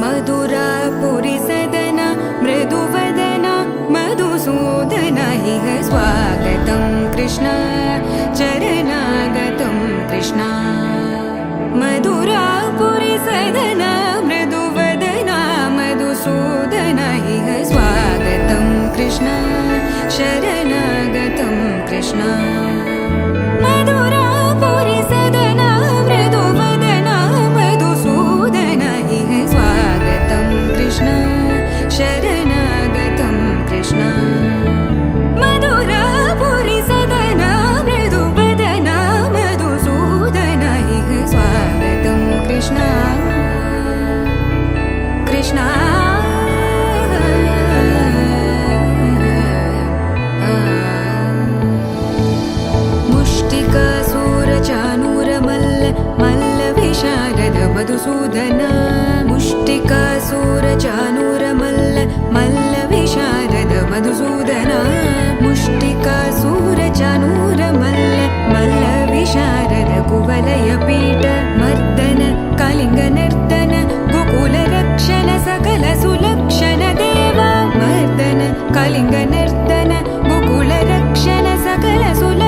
मधुरापुरी सदना मृदुवदना मधुसूदना इह स्वागतं कृष्ण चरणागतं कृष्ण। मधुरापुरी सदना मृदुवदना मधुसूदना इह स्वागतं कृष्ण शरणागतं कृष्ण। मधुरापुरी सदना मृदुवदना मधुसूदना इह स्वागतं कृष्ण शरणागतं कृष्ण। मधुरापुरी सदना मृदुवदना मधुसूदना इह स्वागतं कृष्ण कृष्ण। मुष्टिकासुरचाणूरमल्ल मल्लविशारद मधुसूदना। मुष्टिकासुरचाणूरमल्ल मल्लविशारद मधुसूदना। मुष्टिकासुरचाणूरमल्ल मल्लविशारद कुवलयपीठ मर्दन कलिङ्गनर्दन गोकुलरक्षण सकल सुलक्षण देवा मर्दन कलिङ्गनर्दन गोकुलरक्षण सकल सुलक्षण